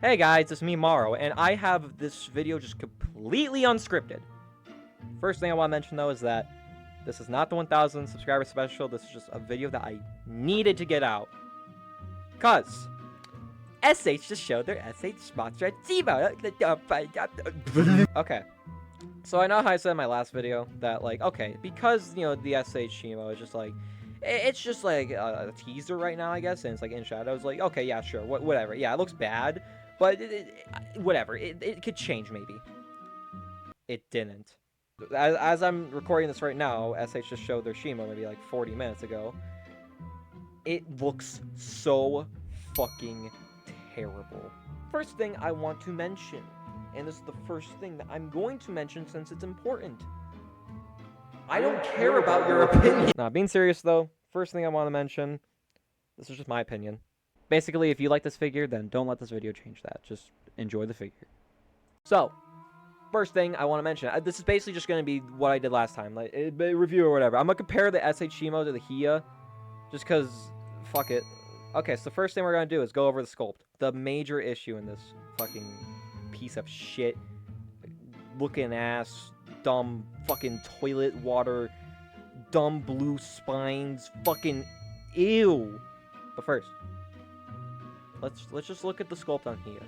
Hey guys, it's me, Maro, and I have this video just completely unscripted. First thing I want to mention, though, is that this is not the 1,000 subscriber special. This is just a video that I needed to get out. Cause SH just showed their SH sponsor at Shimo. Okay, so I know how I said in my last video that, like, okay, because, you know, the SH Shimo is just like, it's just like a teaser right now, I guess, and it's like in shadows. Like, okay, yeah, sure, whatever. Yeah, it looks bad, but whatever. It could change maybe. It didn't. As I'm recording this right now, SH just showed their Shimo maybe like 40 minutes ago. It looks so fucking terrible. First thing I want to mention, and this is the first thing that I'm going to mention since it's important. I don't care about your opinion. Nah, being serious though, first thing I want to mention, this is just my opinion. Basically, if you like this figure, then don't let this video change that. Just enjoy the figure. So, first thing I want to mention, this is basically just going to be what I did last time, like a review or whatever. I'm going to compare the SH Shimo to the Hiya, just because, fuck it. Okay, so the first thing we're going to do is go over the sculpt. The major issue in this fucking piece of shit, looking ass, dumb fucking toilet water, dumb blue spines, fucking ew. But first, let's just look at the sculpt on Hiya.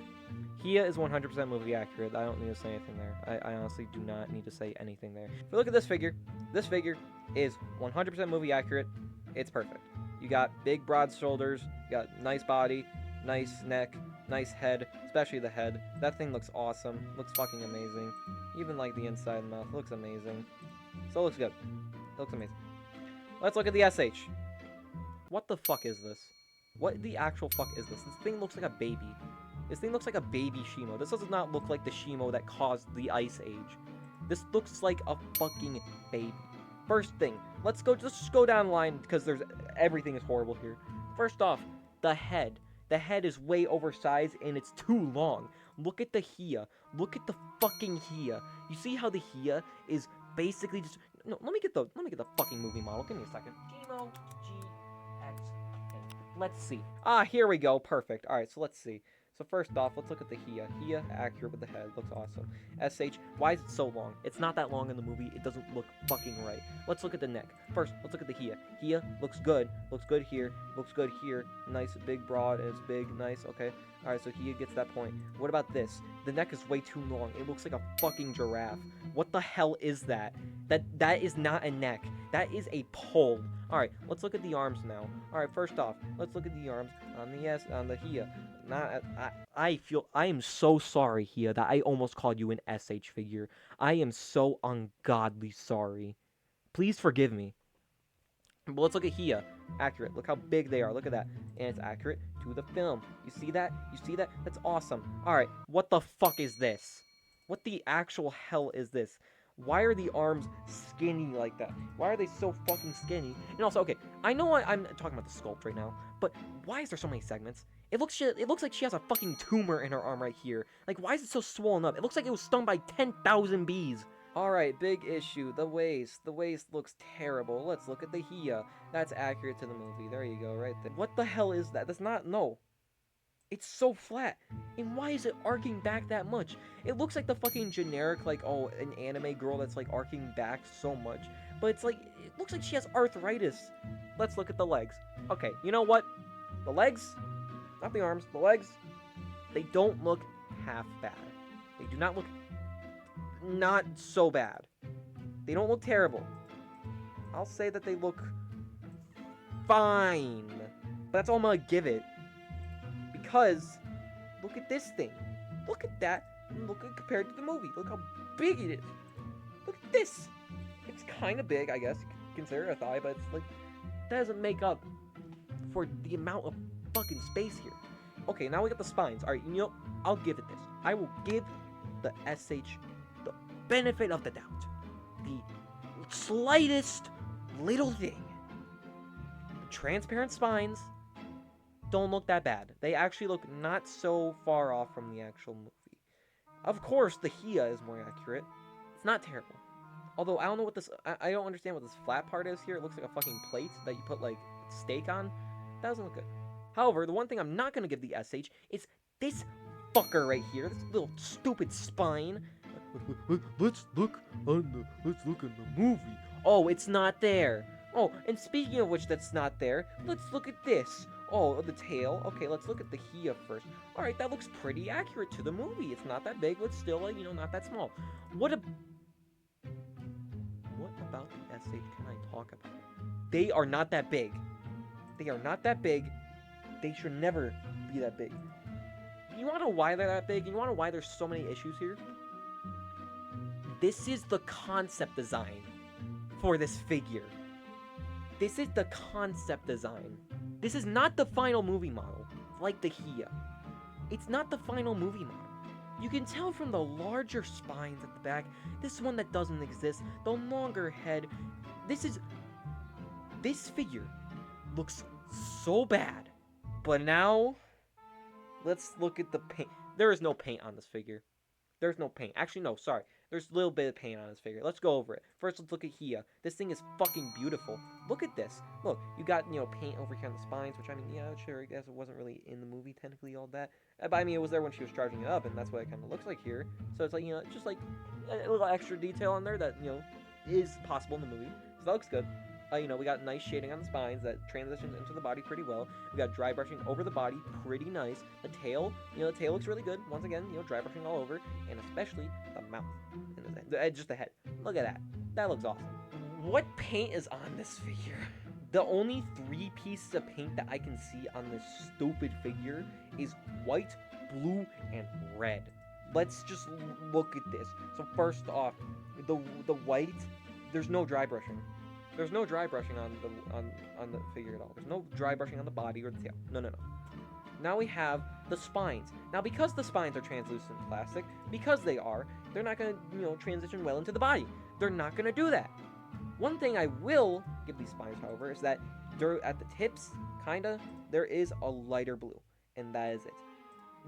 Hiya is 100% movie accurate. I don't need to say anything there. I honestly do not need to say anything there. If you look at this figure is 100% movie accurate. It's perfect. You got big, broad shoulders. You got nice body, nice neck, nice head, especially the head. That thing looks awesome. Looks fucking amazing. Even like the inside mouth looks amazing. So it looks good. It looks amazing. Let's look at the SH. What the fuck is this? What the actual fuck is this? This thing looks like a baby. This thing looks like a baby Shimo. This does not look like the Shimo that caused the Ice Age. This looks like a fucking baby. First thing, let's just go down the line because everything is horrible here. First off, the head. The head is way oversized and it's too long. Look at the Hiya. Look at the fucking Hiya. You see how the Hiya is basically just no. Let me get the fucking movie model. Give me a second. Shimo GX. Let's see. Ah, here we go. Perfect. All right, so let's see. So first off, let's look at the Hiya. Hiya, accurate with the head. Looks awesome. SH, why is it so long? It's not that long in the movie. It doesn't look fucking right. Let's look at the neck. First, let's look at the Hiya. Hiya looks good. Looks good here. Looks good here. Nice, big, broad. It's big. Nice. Okay. Alright, so Hiya gets that point. What about this? The neck is way too long. It looks like a fucking giraffe. What the hell is that? That is not a neck. That is a pole. Alright, let's look at the arms now. Alright, first off, let's look at the arms on the Hiya. I am so sorry, Hiya, that I almost called you an SH figure. I am so ungodly sorry. Please forgive me. But let's look at Hiya. Accurate. Look how big they are. Look at that. And it's accurate to the film. You see that? You see that? That's awesome. Alright, what the fuck is this? What the actual hell is this? Why are the arms skinny like that? Why are they so fucking skinny? And also, okay, I know I'm talking about the sculpt right now, but why is there so many segments? It looks like she has a fucking tumor in her arm right here. Like, why is it so swollen up? It looks like it was stung by 10,000 bees. Alright, big issue. The waist. The waist looks terrible. Let's look at the Hiya. That's accurate to the movie. There you go, right there. What the hell is that? That's not... No. It's so flat. And why is it arcing back that much? It looks like the fucking generic, like, oh, an anime girl that's, like, arcing back so much. But it's like... It looks like she has arthritis. Let's look at the legs. Okay, you know what? The legs... Not the arms, the legs, they don't look half bad. They do not look not so bad. They don't look terrible. I'll say that they look fine. But that's all I'm gonna give it. Because, look at this thing. Look at that. And look at compared to the movie. Look how big it is. Look at this. It's kind of big, I guess. You could consider it a thigh, but it's like, that doesn't make up for the amount of fucking space here. Okay, now we got the spines. Alright, you know, I'll give it this. I will give the SH the benefit of the doubt. The slightest little thing. The transparent spines don't look that bad. They actually look not so far off from the actual movie. Of course, the Hiya is more accurate. It's not terrible. Although, I don't know what this... I don't understand what this flat part is here. It looks like a fucking plate that you put, like, steak on. That doesn't look good. However, the one thing I'm not going to give the SH is this fucker right here. This little stupid spine. Let's look in the movie. Oh, it's not there. Oh, and speaking of which that's not there, let's look at this. Oh, the tail. Okay, let's look at the Hiya first. Alright, that looks pretty accurate to the movie. It's not that big, but still, like, not that small. What about the SH can I talk about? They are not that big. They are not that big. They should never be that big. You wanna know why they're that big? You wanna know why there's so many issues here? This is the concept design for this figure. This is the concept design. This is not the final movie model, like the Hiya. It's not the final movie model. You can tell from the larger spines at the back, this one that doesn't exist, the longer head. This figure looks so bad. But now, let's look at the paint. There is no paint on this figure. There's no paint. Actually, no, sorry. There's a little bit of paint on this figure. Let's go over it. First, let's look at Hiya. This thing is fucking beautiful. Look at this. Look, you got, paint over here on the spines, which, I mean, yeah, sure, I guess it wasn't really in the movie, technically, all that. But, I mean, it was there when she was charging it up, and that's what it kind of looks like here. So it's like, just like a little extra detail on there that, is possible in the movie. So that looks good. We got nice shading on the spines that transitions into the body pretty well. We got dry brushing over the body, pretty nice. The tail, the tail looks really good. Once again, dry brushing all over, and especially the mouth, and just the head. Look at that. That looks awesome. What paint is on this figure? The only 3 pieces of paint that I can see on this stupid figure is white, blue, and red. Let's just look at this. So first off, the white, there's no dry brushing. There's no dry brushing on the figure at all. There's no dry brushing on the body or the tail. No. Now we have the spines. Now, because the spines are translucent plastic, because they're not going to, transition well into the body. They're not going to do that. One thing I will give these spines, however, is that at the tips, there is a lighter blue. And that is it.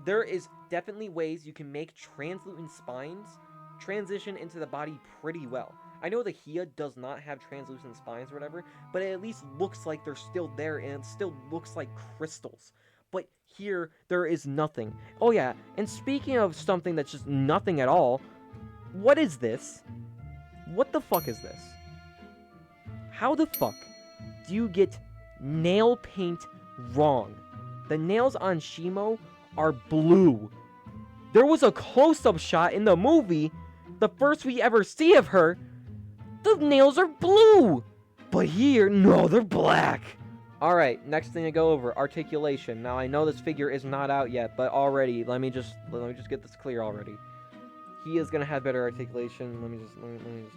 There is definitely ways you can make translucent spines transition into the body pretty well. I know the Hiya does not have translucent spines or whatever, but it at least looks like they're still there, and it still looks like crystals. But here, there is nothing. Oh yeah, and speaking of something that's just nothing at all, what is this? What the fuck is this? How the fuck do you get nail paint wrong? The nails on Shimo are blue. There was a close-up shot in the movie, the first we ever see of her. The nails are blue! But here, no, they're black! Alright, next thing to go over, articulation. Now, I know this figure is not out yet, but already, let me just get this clear already. He is gonna have better articulation. Let me just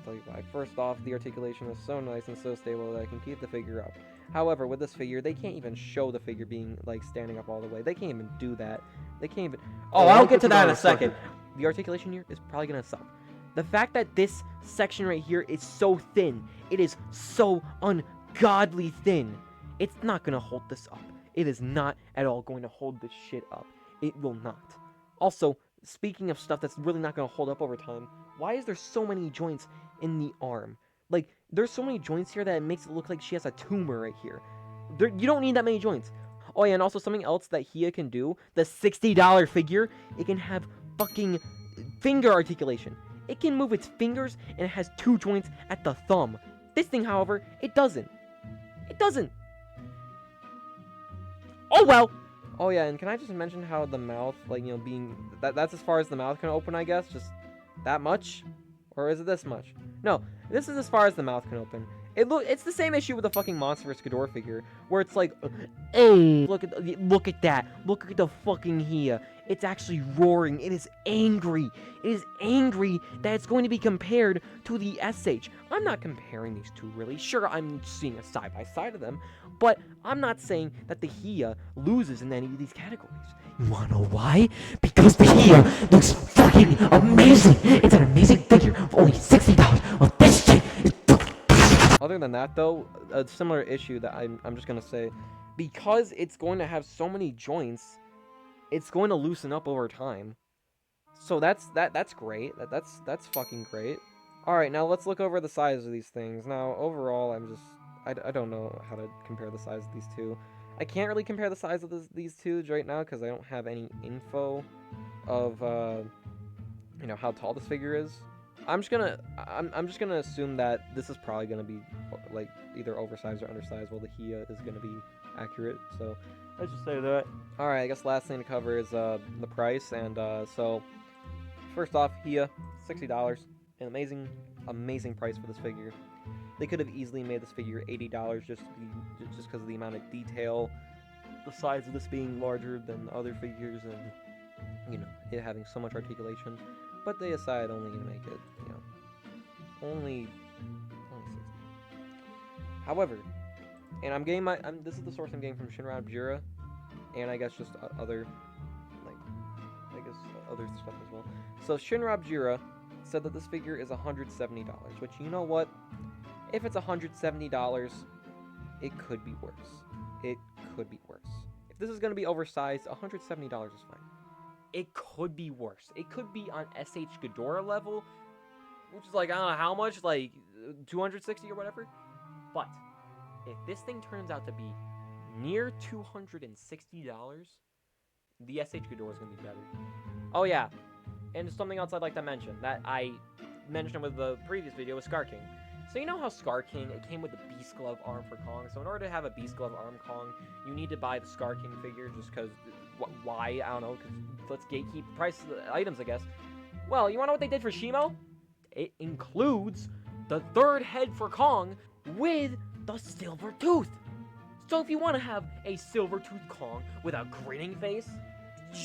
tell you why. First off, the articulation is so nice and so stable that I can keep the figure up. However, with this figure, they can't even show the figure being, standing up all the way. They can't even do that. They can't even... Oh, I'll get to that in a second! The articulation here is probably gonna suck. The fact that this section right here is so thin, it is so ungodly thin, it's not going to hold this up. It is not at all going to hold this shit up. It will not. Also, speaking of stuff that's really not going to hold up over time, why is there so many joints in the arm? There's so many joints here that it makes it look like she has a tumor right here. You don't need that many joints. Oh yeah, and also something else that Hiya can do, the $60 figure, it can have fucking finger articulation. It can move its fingers, and it has 2 joints at the thumb. This thing, however, it doesn't. It doesn't. Oh, well. Oh, yeah, and can I just mention how the mouth, being... That's as far as the mouth can open, I guess? Just that much? Or is it this much? No, this is as far as the mouth can open. It's the same issue with the fucking Monsterarts Ghidorah figure, where it's like, hey, look at that. Look at the fucking Hiya. It's actually roaring. It is angry. It is angry that it's going to be compared to the SH. I'm not comparing these two, really. Sure, I'm seeing a side-by-side of them, but I'm not saying that the Hiya loses in any of these categories. You wanna know why? Because the Hiya looks fucking amazing. It's an amazing figure for only $60. Well, this shit is... Other than that, though, a similar issue that I'm just gonna say, because it's going to have so many joints, it's going to loosen up over time. So that's great. That's fucking great. All right, now let's look over the size of these things. Now, overall, I don't know how to compare the size of these two. I can't really compare the size of these two right now because I don't have any info of you know, how tall this figure is. I'm just gonna assume that this is probably gonna be like either oversized or undersized, while the Hiya is gonna be accurate. So let's just say that. All right, I guess last thing to cover is the price, and so first off, Hiya, $60, an amazing price for this figure. They could have easily made this figure $80 just because of the amount of detail, the size of this being larger than other figures, and you know, it having so much articulation. But they decided only to make it, you know, only 60. However, and I'm getting this is the source I'm getting from Shinra Jira, and I guess just other, like, I guess other stuff as well. So Shinra Jira said that this figure is $170, which, you know what? If it's $170, it could be worse. It could be worse. If this is going to be oversized, $170 is fine. It could be worse. It could be on SH Ghidorah level, which is like, I don't know how much, like 260 or whatever. But if this thing turns out to be near $260, the SH Ghidorah is going to be better. Oh yeah, and something else I'd like to mention that I mentioned with the previous video was Scar King. So you know how Scar King, it came with the Beast Glove arm for Kong. So in order to have a Beast Glove arm Kong, you need to buy the Scar King figure just because, why? I don't know, because let's gatekeep price items, I guess. Well, you want to know what they did for Shimo? It includes the third head for Kong with the silver tooth. So if you want to have a silver tooth Kong with a grinning face,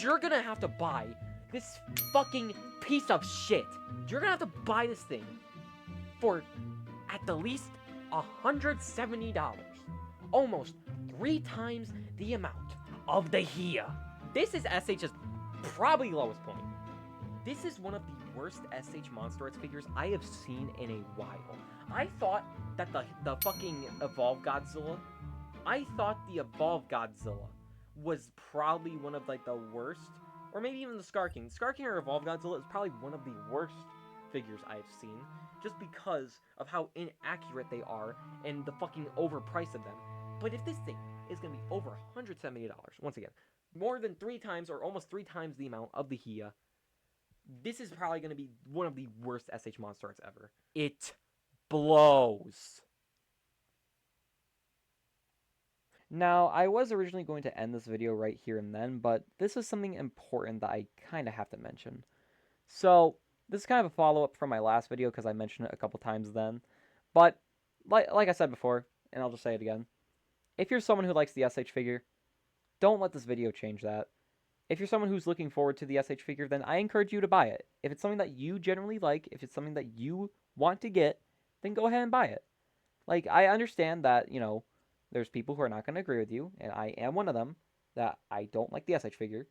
you're going to have to buy this fucking piece of shit. You're going to have to buy this thing for at the least $170. Almost 3 times the amount of the Hiya. This is SH's probably lowest point. This is one of the worst SH Monsterarts figures I have seen in a while. I thought that the fucking Evolved Godzilla, was probably one of like the worst, or maybe even the Scar King. Scar King or Evolved Godzilla is probably one of the worst figures I've seen, just because of how inaccurate they are and the fucking overprice of them. But if this thing is going to be over $170, once again, more than 3 times or almost 3 times the amount of the Hiya, this is probably going to be one of the worst SH Monsterarts ever. It blows. Now, I was originally going to end this video right here and then, but this is something important that I kind of have to mention. So, this is kind of a follow-up from my last video because I mentioned it a couple times then. But, like I said before, and I'll just say it again, if you're someone who likes the SH figure, don't let this video change that. If you're someone who's looking forward to the SH figure, then I encourage you to buy it. If it's something that you generally like, if it's something that you want to get, then go ahead and buy it. Like, I understand that, you know, there's people who are not going to agree with you, and I am one of them, that I don't like the SH figure.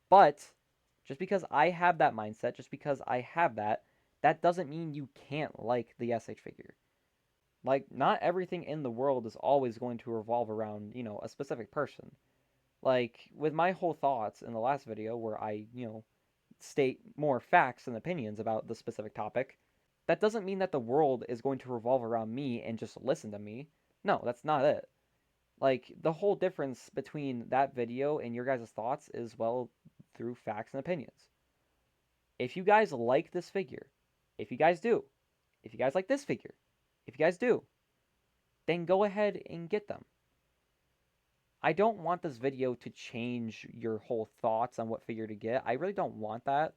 But just because I have that mindset, just because I have that, that doesn't mean you can't like the SH figure. Like, not everything in the world is always going to revolve around, you know, a specific person. Like, with my whole thoughts in the last video where I, you know, state more facts and opinions about the specific topic, that doesn't mean that the world is going to revolve around me and just listen to me. No, that's not it. Like, the whole difference between that video and your guys' thoughts is, well, through facts and opinions. If you guys like this figure, if you guys do, if you guys like this figure, if you guys do, then go ahead and get them. I don't want this video to change your whole thoughts on what figure to get. I really don't want that.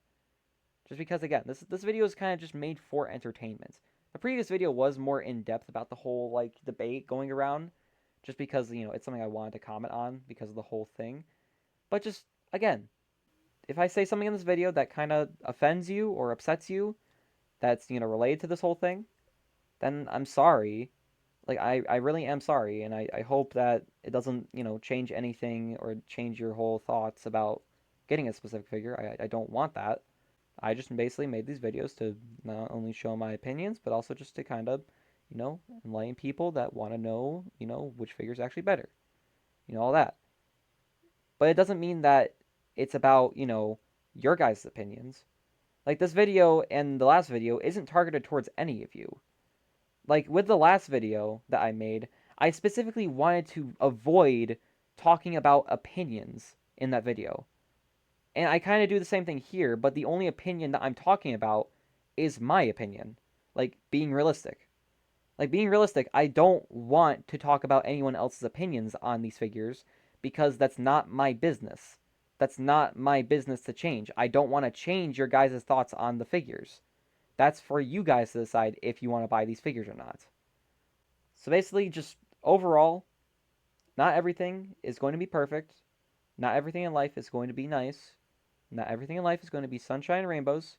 Just because, again, this video is kind of just made for entertainment. The previous video was more in-depth about the whole, like, debate going around. Just because, you know, it's something I wanted to comment on because of the whole thing. But just, again, if I say something in this video that kind of offends you or upsets you, that's, you know, related to this whole thing, then I'm sorry. Like, I really am sorry, and I hope that it doesn't, you know, change anything or change your whole thoughts about getting a specific figure. I don't want that. I just basically made these videos to not only show my opinions, but also just to kind of, you know, enlighten people that want to know, you know, which figure is actually better. You know, all that. But it doesn't mean that it's about, you know, your guys' opinions. Like, this video and the last video isn't targeted towards any of you. Like, with the last video that I made, I specifically wanted to avoid talking about opinions in that video. And I kind of do the same thing here, but the only opinion that I'm talking about is my opinion. Like, being realistic. Like, being realistic, I don't want to talk about anyone else's opinions on these figures because that's not my business. That's not my business to change. I don't want to change your guys' thoughts on the figures. That's for you guys to decide if you want to buy these figures or not. So basically, just overall, not everything is going to be perfect. Not everything in life is going to be nice. Not everything in life is going to be sunshine and rainbows.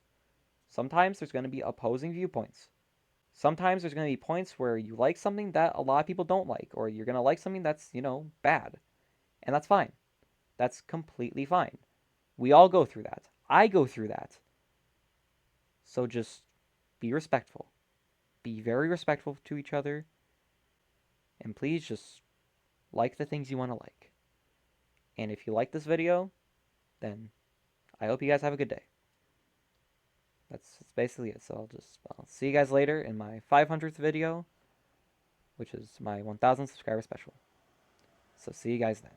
Sometimes there's going to be opposing viewpoints. Sometimes there's going to be points where you like something that a lot of people don't like, or you're going to like something that's, bad. And that's fine. That's completely fine. We all go through that. I go through that. So just be respectful. Be very respectful to each other. And please just like the things you want to like. And if you like this video, then I hope you guys have a good day. That's basically it. So I'll see you guys later in my 500th video, which is my 1,000 subscriber special. So see you guys then.